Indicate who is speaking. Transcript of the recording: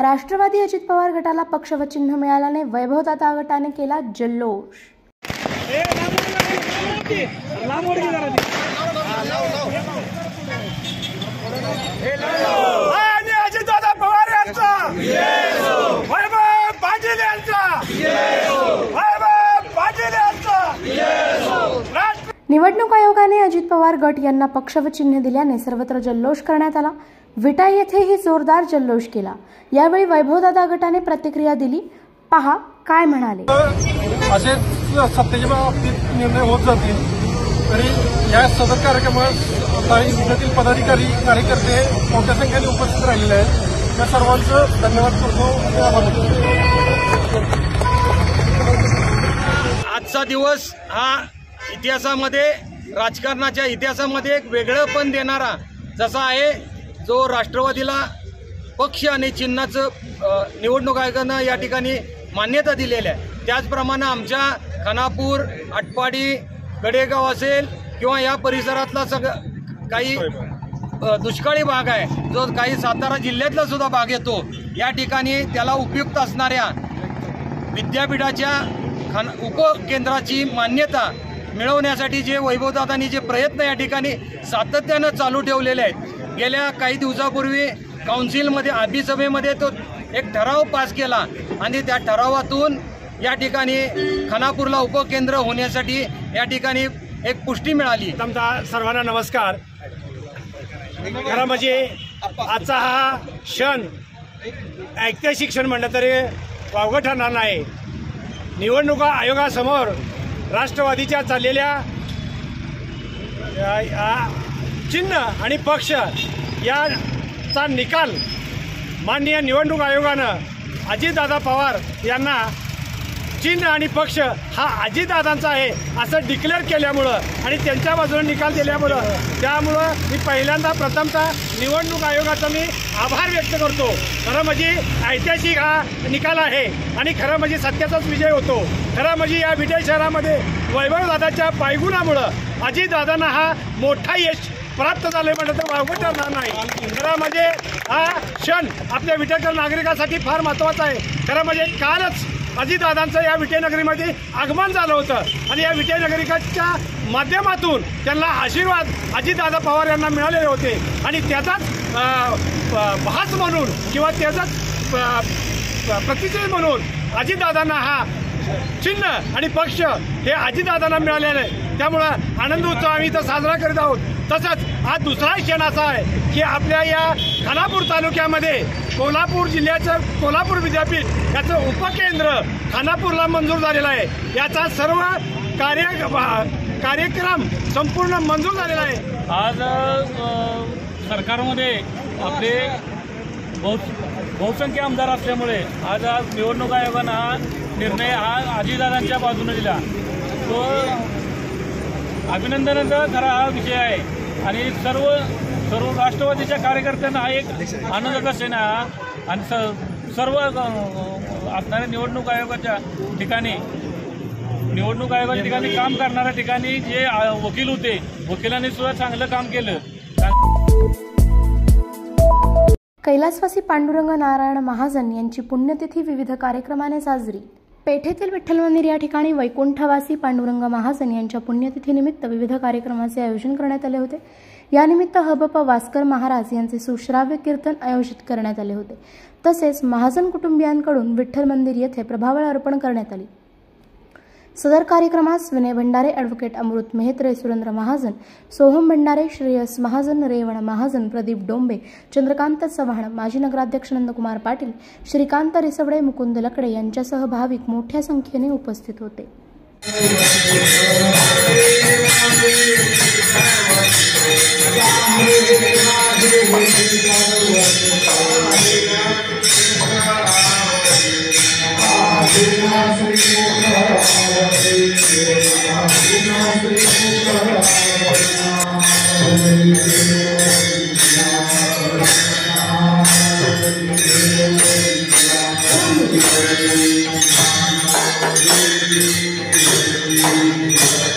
Speaker 1: राष्ट्रवादी अजित पवार गटाला पक्ष व चिन्ह मिळाल्याने वैभवदादा गटाने केला जल्लोष।
Speaker 2: अजितदादा पवार यांचा वैभव पाटील यांचा वैभव पाटील यांचा।
Speaker 1: निवडणूक आयोगाने अजित पवार गट यांना पक्ष व चिन्ह दिल्याने सर्वत्र जल्लोष करण्यात आला। विटा येथेही जोरदार जल्लोष केला। यावेळी वैभवदादा गटाने प्रतिक्रिया दिली, पहा काय म्हणाले।
Speaker 2: असे सत्तेच्या बाबतीत निर्णय होत जातील तरी या सदर कार्यक्रमात जिल्ह्यातील पदाधिकारी कार्यकर्ते मोठ्या संख्येने उपस्थित राहिलेले आहेत। त्या सर्वांचं धन्यवाद करतो।
Speaker 3: आजचा दिवस हा इतिहासामध्ये, राजकारणाच्या इतिहासामध्ये एक वेगळेपण देणारा जसा आहे, जो राष्ट्रवादीला पक्ष आणि चिन्हाचं निवडणूक आयोगानं या ठिकाणी मान्यता दिलेली आहे। त्याचप्रमाणे आमच्या खानापूर, आटपाडी, गडेगाव असेल किंवा या परिसरातला काही दुष्काळी भाग आहे, जो काही सातारा जिल्ह्यातला सुद्धा भाग येतो, या ठिकाणी त्याला उपयुक्त असणाऱ्या विद्यापीठाच्या उपकेंद्राची मान्यता मिळवण्यासाठी जे वैभवदादांनी जे प्रयत्न या ठिकाणी सातत्यानं चालू ठेवलेले आहेत। गेल्या काही दिवसापूर्वी काउन्सिलमध्ये, आबिसभेमध्ये तो एक ठराव पास केला आणि त्या ठरावातून या ठिकाणी खानापूरला उपकेंद्र होण्यासाठी या ठिकाणी एक पुष्टी मिळाली।
Speaker 2: सर्वांना नमस्कार। खरं म्हणजे आजचा हा क्षण ऐतिहासिक क्षण म्हणलं तरी वावगं ठरणार नाही। निवडणुका आयोगासमोर राष्ट्रवादीच्या चाललेल्या चिन्ह आणि पक्ष याचा निकाल माननीय निवडणूक आयोगानं अजितदादा पवार यांना चिन्ह आणि पक्ष हा अजितदादांचा आहे असं डिक्लेअर केल्यामुळं आणि त्यांच्या बाजूने निकाल दिल्यामुळं त्यामुळं मी पहिल्यांदा प्रथमतः निवडणूक आयोगाचा मी आभार व्यक्त करतो। खरं म्हणजे ऐतिहासिक हा निकाल आहे आणि खरं म्हणजे सत्याचाच विजय होतो। खरं म्हणजे या विजय शहरामध्ये वैभवदादाच्या पायगुणामुळं अजितदादांना हा मोठा यश प्राप्त झाले म्हणलं तर वावगं ठरणार नाही। खरं म्हणजे हा क्षण आपल्या विटेकर नागरिकांसाठी फार महत्त्वाचा आहे। खरं म्हणजे कालच अजितदादांचं या विटेनगरीमध्ये आगमन झालं होतं आणि या विटेनगरिकाच्या माध्यमातून त्यांना आशीर्वाद अजितदादा पवार यांना मिळालेले होते आणि त्याचाच भास म्हणून किंवा त्याचाच प्रतिनिधी म्हणून अजितदादांना हा चिन्ह आणि पक्ष हे अजितदादांना मिळालेलं आहे। त्यामुळं आनंद उत्सव आम्ही इथं साजरा करीत आहोत। तसंच हा दुसरा क्षण असा आहे की आपल्या या खानापूर तालुक्यामध्ये कोल्हापूर जिल्ह्याचं कोल्हापूर विद्यापीठ याचं उपकेंद्र खानापूरला मंजूर झालेलं आहे। याचा सर्व कार्यक्रम संपूर्ण मंजूर झालेला आहे।
Speaker 4: आज सरकारमध्ये आपले बहुसंख्य आमदार असल्यामुळे आज निवडणूक आयोगानं हा निर्णय अजितदादांच्या बाजूने दिला। तो अभिनंदनाचा खरा हा विषय आहे आणि सर्व राष्ट्रवादीच्या कार्यकर्त्यांना हा एक आनंदाचा क्षण आहे आणि सर्व असणाऱ्या निवडणूक आयोगाच्या ठिकाणी काम करणाऱ्या ठिकाणी जे वकील होते, वकिलांनी सुद्धा चांगलं काम केलं।
Speaker 1: कैलासवासी पांडुरंग नारायण महाजन यांची पुण्यतिथी विविध कार्यक्रमाने साजरी। पेठेतील विठ्ठल मंदिर या ठिकाणी वैकुंठवासी पांडुरंग महाजन यांच्या पुण्यतिथीनिमित्त विविध कार्यक्रमाचे आयोजन करण्यात आले होते। यानिमित्त हबप वास्कर महाराज यांचे सुश्राव्य कीर्तन आयोजित करण्यात आले होते। तसेच महाजन कुटुंबियांकडून विठ्ठल मंदिर येथे प्रभावळ अर्पण करण्यात आली। सदर कार्यक्रमास विनय भंडारे, ॲडव्होकेट अमृत मेहत्रे, सुरेंद्र महाजन, सोहम भंडारे, श्रेयस महाजन, रेवण महाजन, प्रदीप डोंबे, चंद्रकांत चव्हाण, माजी नगराध्यक्ष नंदकुमार पाटील, श्रीकांत रिसवडे, मुकुंद लकडे यांच्यासह भाविक मोठ्या संख्येने उपस्थित होते।
Speaker 5: Thank you.